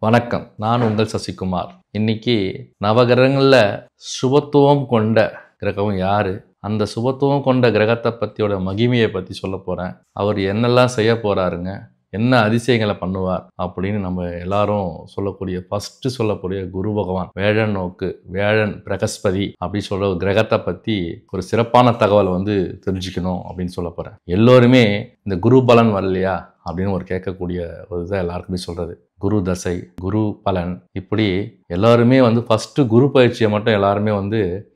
வணக்கம். நான் உங்கள் சசிகுமார். இன்னைக்கு நவகிரகங்களில் சுபத்துவம் கொண்ட கிரகம் யாரு, அந்த சுபத்துவம் கொண்ட கிரகத்தை பற்றியோட மகிமையை பற்றி சொல்ல போகிறேன். அவர் என்னெல்லாம் செய்ய போகிறாருங்க, என்ன அதிசயங்களை பண்ணுவார் அப்படின்னு நம்ம எல்லாரும் ஃபஸ்ட்டு சொல்லக்கூடிய குரு பகவான், வேழன் நோக்கு, வேழன் பிரகஸ்பதி அப்படி சொல்கிற கிரகத்தை பற்றி ஒரு சிறப்பான தகவல் தெரிஞ்சுக்கணும் அப்படின்னு சொல்ல போகிறேன். எல்லோருமே இந்த குரு பலன் வரலையா அப்படின்னு கேட்கக்கூடிய ஒரு இதை எல்லாருக்குமே சொல்கிறது. குரு தசை, குரு பலன், இப்படி எல்லாருமே ஃபஸ்ட்டு குரு பயிற்சியை மட்டும் எல்லாருமே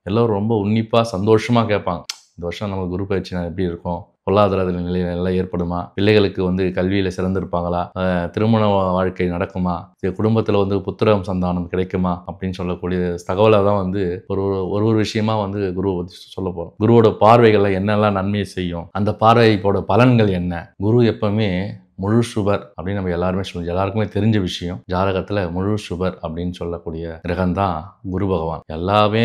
எல்லோரும் ரொம்ப உன்னிப்பாக சந்தோஷமாக கேட்பாங்க. இந்த வருஷம் நம்ம குரு பயிற்சி எப்படி இருக்கும், பொருளாதார நிலை நல்லா ஏற்படுமா, பிள்ளைகளுக்கு கல்வியில் சிறந்திருப்பாங்களா, திருமண வாழ்க்கை நடக்குமா, குடும்பத்தில் புத்திரம் சந்தானம் கிடைக்குமா அப்படின்னு சொல்லக்கூடிய தகவலை தான் ஒரு விஷயமா குருவை பற்றி சொல்ல போகிறோம். குருவோட பார்வைகளை என்னெல்லாம் நன்மையை செய்யும், அந்த பார்வையோட பலன்கள் என்ன. குரு எப்பவுமே முழு சுபர் அப்படின்னு நம்ம எல்லாருமே சொல்லுவோம். எல்லாருக்குமே தெரிஞ்ச விஷயம். ஜாதகத்தில் முழு சுபர் அப்படின்னு சொல்லக்கூடிய கிரகம் தான் குரு பகவான். எல்லாமே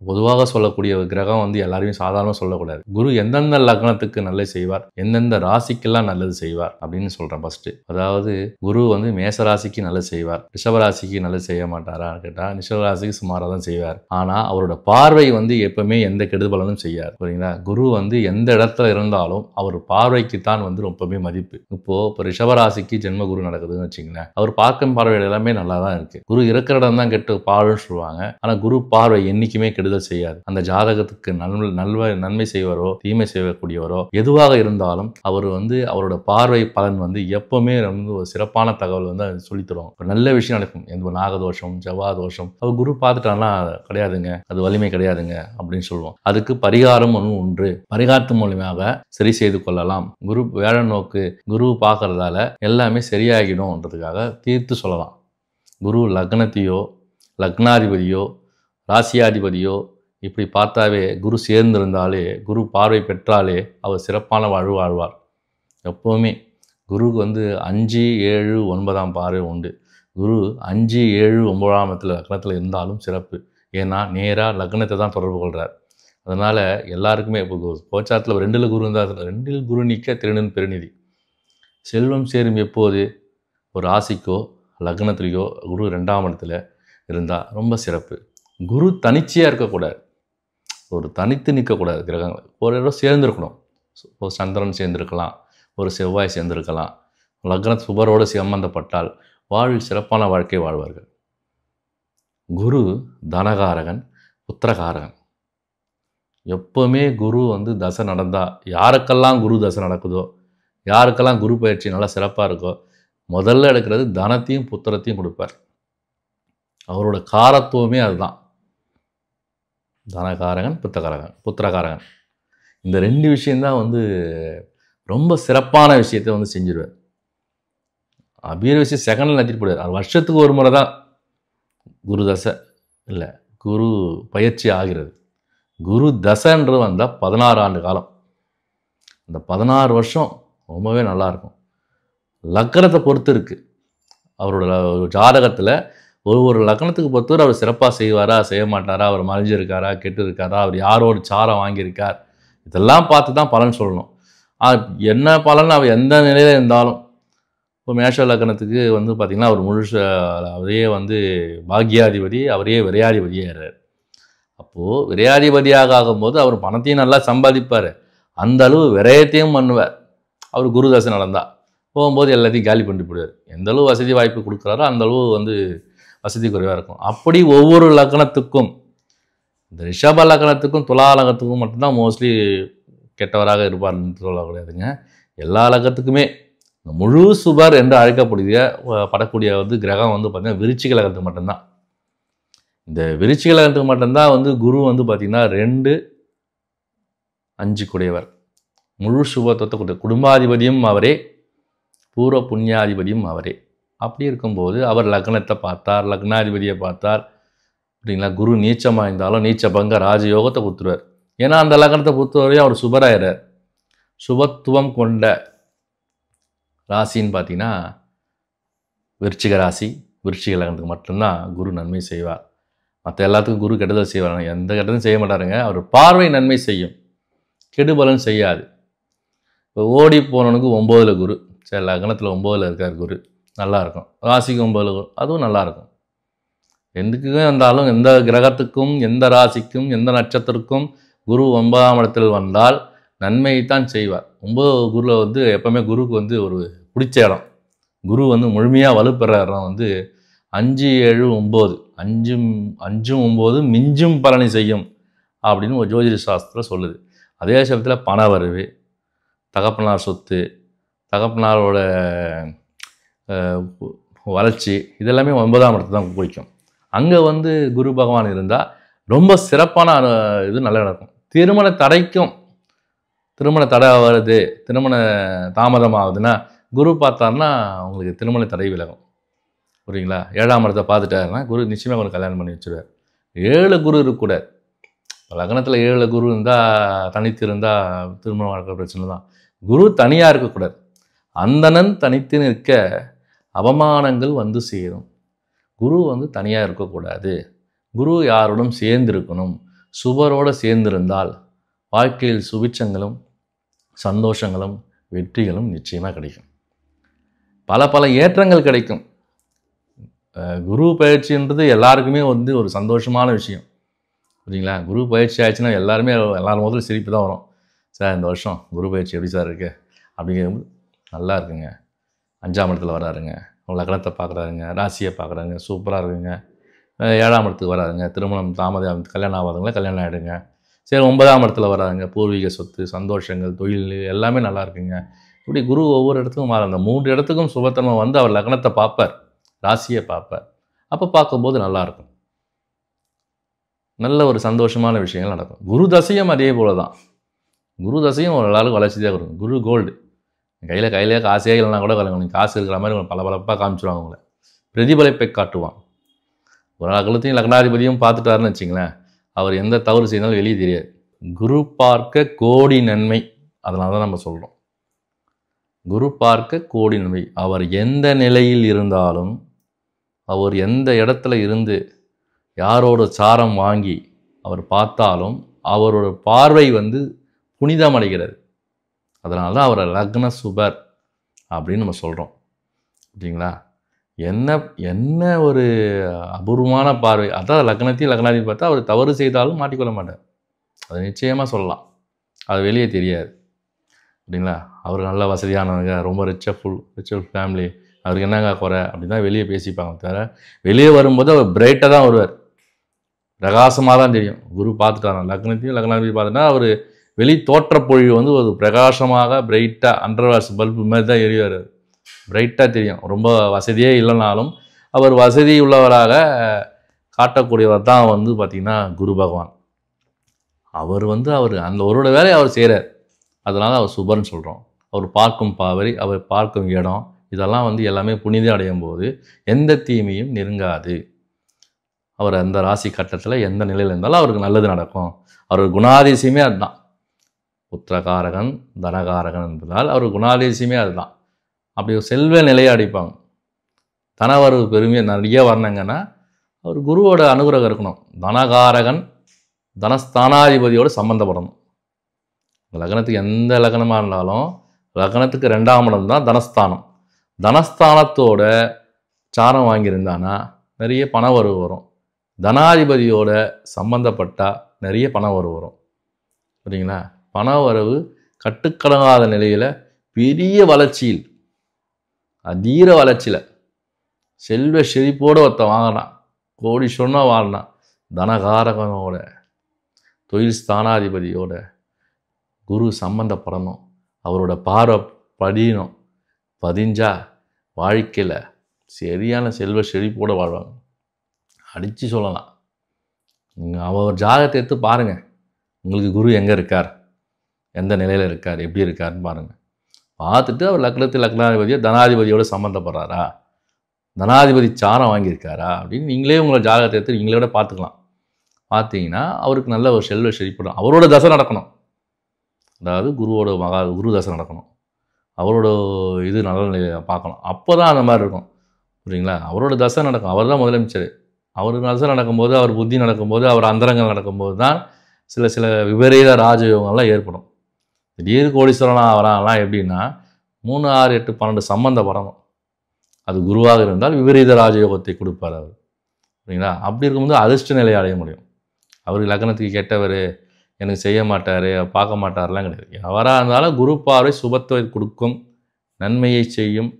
பொதுவாக சொல்லக்கூடிய கிரகம் எல்லாருமே சாதாரணமாக சொல்லக்கூடாது. குரு எந்தெந்த லக்னத்துக்கு நல்லது செய்வார், எந்தெந்த ராசிக்கெல்லாம் நல்லது செய்வார் அப்படின்னு சொல்கிறேன். ஃபஸ்ட்டு அதாவது குரு மேச ராசிக்கு நல்லது செய்வார், ரிஷபராசிக்கு நல்லது செய்ய மாட்டாரான்னு கேட்டால் ரிஷபராசிக்கு சுமாராக தான் செய்வார். ஆனால் அவரோட பார்வை எப்பவுமே எந்த கெடுபலனும் செய்யார். சரிங்களா? குரு எந்த இடத்துல இருந்தாலும் அவர் பார்வைக்கு தான் ரொம்ப மதிப்பு. இப்போ ரிஷபராசிக்கு ஜென்ம குரு நடக்குதுன்னு வச்சுங்களேன், அவர் பார்க்கும் பார்வைகள் எல்லாமே நல்லா தான் இருக்கு. குரு இருக்கிற இடம் தான் கெட்டு பாழுன்னு சொல்லுவாங்க. ஆனா குரு பார்வை என்னைக்குமே கெடுதல் செய்யாது. அந்த ஜாதகத்துக்கு நன்மை செய்வரோ தீமை செய்யக்கூடியவரோ எதுவாக இருந்தாலும் அவர் அவரோட பார்வை பலன் எப்பவுமே ஒரு சிறப்பான தகவல் சொல்லி தருவோம். ஒரு நல்ல விஷயம் நடக்கும். எந்த நாகதோஷம், செவ்வாதோஷம் அவர் குரு பார்த்துட்டானா கிடையாதுங்க, அது வலிமை கிடையாதுங்க அப்படின்னு சொல்லுவோம். அதுக்கு பரிகாரம் ஒன்று, பரிகாரத்து மூலமாக சரி செய்து கொள்ளலாம். குரு வேழன் நோக்கு, குரு பார்க்கறதால எல்லாமே சரியாகிடும்ன்றதுக்காக தீர்த்து சொல்லலாம். குரு லக்னத்தையோ லக்னாதிபதியோ ராசியாதிபதியோ இப்படி பார்த்தாவே, குரு சேர்ந்திருந்தாலே, குரு பார்வை பெற்றாலே அவர் சிறப்பான வாழ்வு வாழ்வார். எப்போவுமே குருக்கு 5, 7, 9 பார்வை உண்டு. குரு 5, 7, 9 லக்னத்தில் இருந்தாலும் சிறப்பு. ஏன்னா நேராக லக்னத்தை தான் தொடர்பு கொள்கிறார். அதனால் எல்லாருக்குமே இப்போ கோச்சாரத்தில் 2 குரு இருந்தால் 2 குரு நிற்க திருடன் பெருநிதி. செல்வம் சேரும் எப்போது, ஒரு ராசிக்கோ லக்னத்திலேயோ குரு 2ஆம் இடத்துல இருந்தால் ரொம்ப சிறப்பு. குரு தனிச்சையாக இருக்கக்கூடாது, ஒரு தனித்து நிற்கக்கூடாது. கிரகங்கள் ஒரு இடம் சேர்ந்துருக்கணும். ஒரு சந்திரன் சேர்ந்துருக்கலாம், ஒரு செவ்வாய் சேர்ந்துருக்கலாம். லக்ன சுபரோடு சம்பந்தப்பட்டால் வாழ்வில் சிறப்பான வாழ்க்கை வாழ்வார்கள். குரு தனகாரகன், புத்திரகாரகன். எப்போவுமே குரு தசை நடந்தால், யாருக்கெல்லாம் குரு தசை நடக்குதோ, யாருக்கெல்லாம் குரு பயிற்சி நல்லா சிறப்பாக இருக்கோ, முதல்ல எடுக்கிறது தனத்தையும் புத்திரத்தையும் கொடுப்பார். அவரோட காரத்துவமே அதுதான். தனகாரகன், புத்திரகாரகன் இந்த 2 விஷயந்தான் ரொம்ப சிறப்பான விஷயத்தை செஞ்சிருவார். அபீர விஷயம் செகண்டில் நடத்திட்டு போடுவார். அது வருஷத்துக்கு ஒரு முறை தான் குரு தசை இல்லை, குரு பயிற்சி ஆகிறது. குரு தசைன்று வந்தால் 16 ஆண்டு காலம். அந்த 16 வருஷம் ரொம்பவே நல்லாயிருக்கும். லக்னத்தை பொறுத்து இருக்குது. அவரோட ஜாதகத்தில் ஒரு லக்னத்துக்கு பொறுத்தவரை அவர் சிறப்பாக செய்வாரா செய்ய மாட்டாரா, அவர் மறைஞ்சிருக்காரா கெட்டு இருக்காரா, அவர் யாரோட சாரம் வாங்கியிருக்கார், இதெல்லாம் பார்த்து தான் பலன் சொல்லணும். என்ன பலன் அவர் எந்த நிலையில் இருந்தாலும், இப்போ மேஷ லக்னத்துக்கு பார்த்திங்கன்னா அவர் அவரே பாக்யாதிபதி, அவரே விரையாதிபதியாக. அப்போது விரையாதிபதியாக ஆகும்போது அவர் பணத்தையும் நல்லா சம்பாதிப்பார், அந்த அளவு விரயத்தையும் பண்ணுவார். அவர் குரு தசை நடந்தால் போகும்போது எல்லாத்தையும் காலி பண்ணிட்டு போடுவார். எந்த அளவு வசதி வாய்ப்பு கொடுக்குறாரோ அந்த அளவு வசதி குறைவாக இருக்கும். அப்படி ஒவ்வொரு லக்னத்துக்கும், இந்த ரிஷப லக்னத்துக்கும் துலா லக்னத்துக்கும் மட்டும்தான் மோஸ்ட்லி கெட்டவராக இருப்பார்னு சொல்லக்கூடாதுங்க. எல்லா லக்னத்துக்குமே முழு சுபர் என்று படக்கூடிய கிரகம் பார்த்திங்கன்னா விருச்சிக லக்னத்துக்கு மட்டும்தான். இந்த விருச்சிக லக்னத்துக்கு மட்டும்தான் குரு பார்த்திங்கன்னா 2, 5 கூடியவர். முழு சுபத்துவத்தை கொடுத்த குடும்பாதிபதியும் அவரே, பூர்வ புண்ணியாதிபதியும் அவரே. அப்படி இருக்கும்போது அவர் லக்னத்தை பார்த்தார், லக்னாதிபதியை பார்த்தார் அப்படிங்களா. குரு நீச்சமாக இருந்தாலும் நீச்ச பங்க ராஜயோகத்தை கொடுத்துருவார். ஏன்னா அந்த லக்னத்தை பொறுத்தவரையும் அவர் சுபராயிறார். சுபத்துவம் கொண்ட ராசின்னு பார்த்தீங்கன்னா விருச்சிக ராசி. விருச்சிக லக்னத்துக்கு மட்டும்தான் குரு நன்மை செய்வார். மற்ற எல்லாத்துக்கும் குரு கெடுதல் செய்வார். எந்த கெட்டதும் செய்ய மாட்டாருங்க. அவர் பார்வை நன்மை செய்யும், கெடுபலன் செய்யாது. இப்போ ஓடி போனவனுக்கு 9ல் குரு, சரி லக்னத்தில் 9ல் இருக்கார் குரு, நல்லாயிருக்கும். ராசிக்கு 9 அதுவும் நல்லாயிருக்கும். எதுக்குமே வந்தாலும் எந்த கிரகத்துக்கும் எந்த ராசிக்கும் எந்த நட்சத்திரக்கும் குரு 9ஆம் இடத்தில் வந்தால் நன்மையைத்தான் செய்வார். 9 குருவில் வந்து எப்போவுமே குருக்கு வந்து ஒரு பிடிச்ச இடம். குரு வந்து முழுமையாக வலுப்பெற இடம் வந்து 5, 7, 9 5 9 மிஞ்சும் பலனை செய்யும் அப்படின்னு ஒரு ஜோதிட சாஸ்திரம் சொல்லுது. அதே சமயத்தில் பண வரவு, தகப்பனார் சொத்து, தகப்பனாரோட வளர்ச்சி இதெல்லாமே 9ஆம் இடத்துல தான் குறிக்கும். அங்கே வந்து குரு பகவான் இருந்தால் ரொம்ப சிறப்பான இது நல்லா நடக்கும். திருமண தடை வருது, திருமண தாமதம் ஆகுதுன்னா குரு பார்த்தாருன்னா உங்களுக்கு திருமண தடை விலகும். புரியுங்களா? 7ஆம் இடத்தை பார்த்துட்டாருன்னா குரு நிச்சயமாக உங்களுக்கு கல்யாணம் பண்ணி வச்சுருவார். 7 குரு இருக்கக்கூடாது. லக்னத்தில் 7 குரு இருந்தால் தனித்து இருந்தால் திருமண வாழ்க்கை பிரச்சனை தான். குரு தனியாக இருக்கக்கூடாது. அந்தணன் தனித்து நிற்க அவமானங்கள் வந்து சேரும். குரு வந்து தனியாக இருக்கக்கூடாது. குரு யாரோடும் சேர்ந்திருக்கணும். சுபரோடு சேர்ந்திருந்தால் வாழ்க்கையில் சுபிட்சங்களும் சந்தோஷங்களும் வெற்றிகளும் நிச்சயமாக கிடைக்கும். பல ஏற்றங்கள் கிடைக்கும். குரு பயிற்சின்றது எல்லாருக்குமே வந்து ஒரு சந்தோஷமான விஷயம். புரியுங்களா? குரு பயிற்சி ஆயிடுச்சுன்னா எல்லாரும் முதல்ல சிரிப்பு தான் வரும். சார் இந்த வருஷம் குரு பயிற்சி எப்படி சார் இருக்குது அப்படிங்கிறது நல்லா இருக்குங்க. 5ஆம் இடத்துல வராருங்க, லக்னத்தை பார்க்குறாருங்க, ராசியை பார்க்குறாங்க, சூப்பராக இருக்குங்க. 7ஆம் இடத்துக்கு வராருங்க, திருமணம் தாமதம் கல்யாணம் ஆகாதவங்கள கல்யாணம் ஆகிடுங்க. சரி 9ஆம் இடத்துல வராங்க, பூர்வீக சொத்து, சந்தோஷங்கள், தொழில் எல்லாமே நல்லா இருக்குங்க. இப்படி குரு ஒவ்வொரு இடத்துக்கும் அந்த 3 இடத்துக்கும் சுபத்தன்மை வந்து அவர் லக்னத்தை பார்ப்பார், ராசியை பார்ப்பார். அப்போ பார்க்கும்போது நல்லாயிருக்கும். நல்ல ஒரு சந்தோஷமான விஷயங்கள் நடக்கும். குரு தசையும் அதே போல தான். குரு தசையும் ஒரு ஆளுக்கு வளர்ச்சி தான் இருக்கும். குரு கோல்டு. கையிலே காசே இல்லைனா கூட நீங்கள் காசு இருக்கிற மாதிரி உங்களை பளபளப்பாக காமிச்சிடுவாங்க. உங்களை பிரதிபலிப்பை காட்டுவான். ஒரு அகலத்தையும் லக்னாதிபதியும் பார்த்துட்டாருன்னு வச்சிங்களேன், அவர் எந்த தவறு செய்தாலும் வெளியே தெரியாது. குரு பார்க்க கோடி நன்மை. அதனால தான் நம்ம சொல்கிறோம் குரு பார்க்க கோடி நன்மை. அவர் எந்த நிலையில் இருந்தாலும், அவர் எந்த இடத்துல இருந்து யாரோட சாரம் வாங்கி அவர் பார்த்தாலும் அவரோட பார்வை வந்து புனிதம் அடைகிறது. அதனால தான் அவரை லக்ன சுபர் அப்படின்னு நம்ம சொல்கிறோம். சரிங்களா? என்ன ஒரு அபூர்வமான பார்வை. அதான் லக்னத்தையும் லக்னாதிபதி பார்த்தா அவர் தவறு செய்தாலும் மாட்டிக்கொள்ள மாட்டார். அது நிச்சயமாக சொல்லலாம். அது வெளியே தெரியாது. அப்படிங்களா? அவர் நல்ல வசதியானவங்க, ரொம்ப ரிச்சல் ஃபேமிலி, அவருக்கு என்னங்க குறை அப்படி தான் வெளியே பேசிப்பாங்க. தவிர வெளியே வரும்போது அவர் பிரைட்டாக தான் வருவார். பிரகாசமாக தான் தெரியும். குரு பார்த்துட்டாங்க லக்னத்தையும் லக்னாதிபதி பார்த்துட்டா அவர் வெளி தோற்றப்பொழிவு வந்து ஒரு பிரகாசமாக பிரைட்டாக அண்டர்வாஸ் பல்பு மாதிரி தான் எரிவார். பிரைட்டாக தெரியும். ரொம்ப வசதியே இல்லைனாலும் அவர் வசதி உள்ளவராக காட்டக்கூடியவர் தான் வந்து பார்த்திங்கன்னா குரு பகவான். அவர் அந்த அவரோட வேலையை அவர் செய்கிறார். அதனால் அவர் சுபர்னு சொல்கிறோம். அவர் பார்க்கும் பார்வை, அவர் பார்க்கும் இடம், இதெல்லாம் வந்து எல்லாமே புனிதம் அடையும் போது எந்த தீமையும் நெருங்காது. அவர் அந்த ராசி கட்டத்தில் எந்த நிலையில் இருந்தாலும் அவருக்கு நல்லது நடக்கும். அவர் குணாதிசயமே அதுதான். புத்திரகாரகன் தனகாரகன் என்பதால் அவர் குணாதிசயமே அதுதான். அப்படி செல்வ நிலையை அடிப்பாங்க. தனவரவு பெருமையை நிறைய வரணுங்கன்னா அவர் குருவோட அனுகிரகம் இருக்கணும். தனகாரகன் தனஸ்தானாதிபதியோடு சம்மந்தப்படணும். லக்னத்துக்கு எந்த லக்னமாக இருந்தாலும் லக்னத்துக்கு 2ஆம் இடம் தான் தனஸ்தானம். தனஸ்தானத்தோட சாரம் வாங்கியிருந்தானா நிறைய பண வரவு வரும். தனாதிபதியோட சம்பந்தப்பட்டால் நிறைய பண வரவு வரும். சரிங்களா? பண வரவு கட்டுக்கடங்காத நிலையில் பெரிய வளர்ச்சியில், அதீர வளர்ச்சியில், செல்வ செழிப்போடு ஒருத்தன் வாங்கினான், கோடீஸ்வரனாக வாழ்னான். தனகாரகனோட தொழில் ஸ்தானாதிபதியோட குரு சம்பந்தப்படணும். அவரோட பார்வை பதிஞ்சா வாழ்க்கையில் சரியான செல்வ செழிப்போடு வாழ்வாங்க. அடித்து சொல்லலாம். நீங்கள் அவர் ஜாதகத்தை எடுத்து பாருங்கள். உங்களுக்கு குரு எங்கே இருக்கார், எந்த நிலையில் இருக்கார், எப்படி இருக்காருன்னு பாருங்கள். பார்த்துட்டு அவர் லக்னாதிபதியோ தனாதிபதியோடு சம்மந்தப்படுறாரா, தனாதிபதி சாரம் வாங்கியிருக்காரா அப்படின்னு நீங்களே உங்களோட ஜாதகத்தை எடுத்து நீங்களோட பார்த்துக்கலாம். பார்த்தீங்கன்னா அவருக்கு நல்ல ஒரு செல்வ செழிப்படும். அவரோட தசை நடக்கணும். அதாவது குரு தசை நடக்கணும். அவரோட இது நல்ல நிலையை பார்க்கணும். அப்போ தான் அந்த மாதிரி இருக்கும். புரியுங்களா? அவரோட தசை நடக்கும். அவர் தான் முதலமைச்சர். அவர் தசை நடக்கும்போது, அவர் புத்தி நடக்கும்போது, அவர் அந்தரங்கள் நடக்கும்போது தான் சில விபரீத ராஜயோகங்கள்லாம் ஏற்படும். திடீர் கோடீஸ்வரனாக வராங்கலாம் எப்படின்னா 3, 6, 8, 12 சம்பந்தப்படணும். அது குருவாக இருந்தால் விபரீத ராஜயோகத்தை கொடுப்பார் அவர். சரிங்களா? அப்படி இருக்கும்போது அதிர்ஷ்ட நிலையை அடைய முடியும். அவர் லக்னத்துக்கு கெட்டவர், எனக்கு செய்ய மாட்டார், பார்க்க மாட்டார்லாம் கிடையாது. எவராக இருந்தாலும் குரு பார்வை சுபத்தை கொடுக்கும், நன்மையை செய்யும்,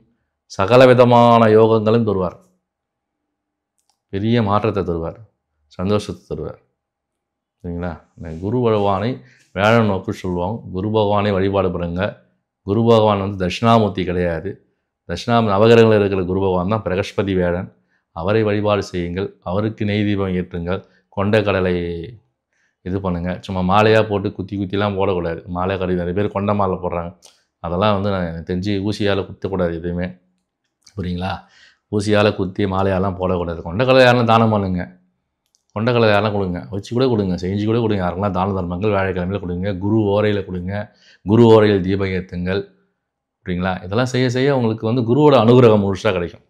சகல விதமான யோகங்களும் தருவார். பெரிய மாற்றத்தை தருவார், சந்தோஷத்தை தருவார். சரிங்களா? குரு பகவானை வேழன் நோக்கு சொல்லுவோம். குரு பகவானை வழிபாடு பண்ணுங்க. குரு பகவான் வந்து தட்சிணாமூர்த்தி கிடையாது. நவகிரகங்களில் இருக்கிற குரு பகவான் தான் பிரகஸ்பதி வேழன். அவரை வழிபாடு செய்யுங்கள். அவருக்கு நெய் தீபம் ஏற்றுங்கள். கொண்டை கடலை இது பண்ணுங்கள். சும்மா மாலையாக போட்டு குத்திலாம் போடக்கூடாது. மாலை கடை நிறைய பேர் கொண்டை மாலை போடுறாங்க. அதெல்லாம் வந்து நான் தெரிஞ்சு ஊசியால் குத்தக்கூடாது எதுவுமே. புரியுங்களா? ஊசியால் குத்தி மாலையாலாம் போடக்கூடாது. கொண்டக்கடலை யாரெல்லாம் தானம் பண்ணுங்க. கொண்டக்கடலை யாரெல்லாம் கொடுங்க, வச்சு கூட கொடுங்க, செஞ்சு கூட கொடுங்க. யாருக்கெல்லாம் தான தர்மங்கள் வியாழக்கிழமையில் கொடுங்க. குரு ஓரையில் கொடுங்க. குரு ஓரையில் தீபம் ஏற்றுங்கள். புரியுங்களா? இதெல்லாம் செய்ய செய்ய உங்களுக்கு வந்து குருவோட அனுகிரகம் முழுசாக கிடைக்கும்.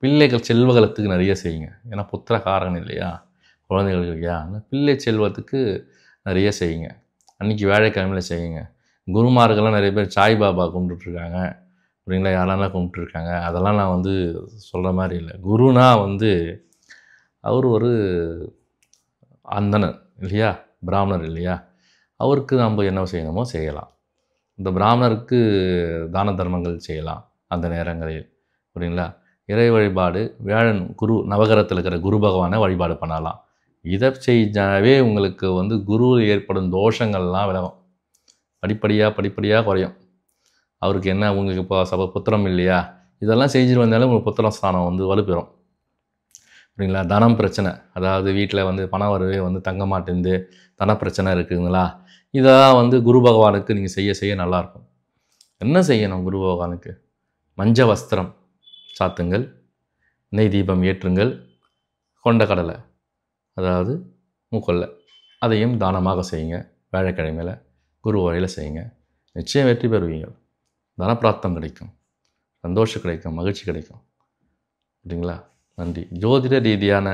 பிள்ளைகள் செல்வகலத்துக்கு நிறைய செய்யுங்க. ஏன்னா புத்திர காரகன் இல்லையா, குழந்தைகள் இல்லையா, பிள்ளை செல்வத்துக்கு நிறைய செய்யுங்க. அன்றைக்கி வியாழக்கிழமையில் செய்யுங்க. குருமார்கள்லாம் நிறைய பேர் சாய்பாபா கும்பிட்டுருக்காங்க. அப்படிங்களா? யாரெல்லாம் கும்பிட்டுருக்காங்க. அதெல்லாம் நான் வந்து சொல்கிற மாதிரி இல்லை. குருனா வந்து அவர் ஒரு அந்தனர் இல்லையா, பிராமணர் இல்லையா, அவருக்கு நம்ம என்ன செய்யணுமோ செய்யலாம். இந்த பிராமணருக்கு தான தர்மங்கள் செய்யலாம் அந்த நேரங்களில். புரியுங்களா? இறை வழிபாடு, வேழன் குரு நவகிரகத்தில் இருக்கிற குரு பகவானை வழிபாடு பண்ணலாம். இதை செஞ்சாவே உங்களுக்கு வந்து குருவில் ஏற்படும் தோஷங்கள்லாம் விலகும். படிப்படியாக குறையும். அவருக்கு என்ன, உங்களுக்கு இப்போ புத்திரம் இல்லையா, இதெல்லாம் செஞ்சுட்டு வந்தாலும் உங்களுக்கு புத்திரம் ஸ்தானம் வந்து வலுப்பெறும். சரிங்களா? தனம் பிரச்சனை, அதாவது வீட்டில் வந்து பணம் வரவே வந்து தங்க மாட்டேங்குது, தன பிரச்சனை இருக்குதுங்களா, இதெல்லாம் வந்து குரு பகவானுக்கு நீங்கள் செய்ய நல்லாயிருக்கும். என்ன செய்யணும்? குரு பகவானுக்கு மஞ்ச வஸ்திரம் சாத்துங்கள், நெய் தீபம் ஏற்றுங்கள், கொண்ட கடலை அதாவது மூக்கொல்லை அதையும் தானமாக செய்யுங்க. வியாழக்கிழமையில் குரு வரையில் செய்யுங்க. நிச்சயம் வெற்றி பெறுவீங்க. தனப்பிராப்தம் கிடைக்கும், சந்தோஷம் கிடைக்கும், மகிழ்ச்சி கிடைக்கும். சரிங்களா? நன்றி. ஜோதிட ரீதியான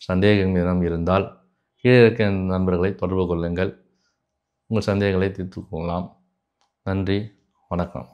சந்தேகங்கள் இருந்தால் கீழே இருக்க நண்பர்களை தொடர்பு கொள்ளுங்கள். உங்கள் சந்தேகங்களை தீர்த்து கொள்ளலாம். நன்றி, வணக்கம்.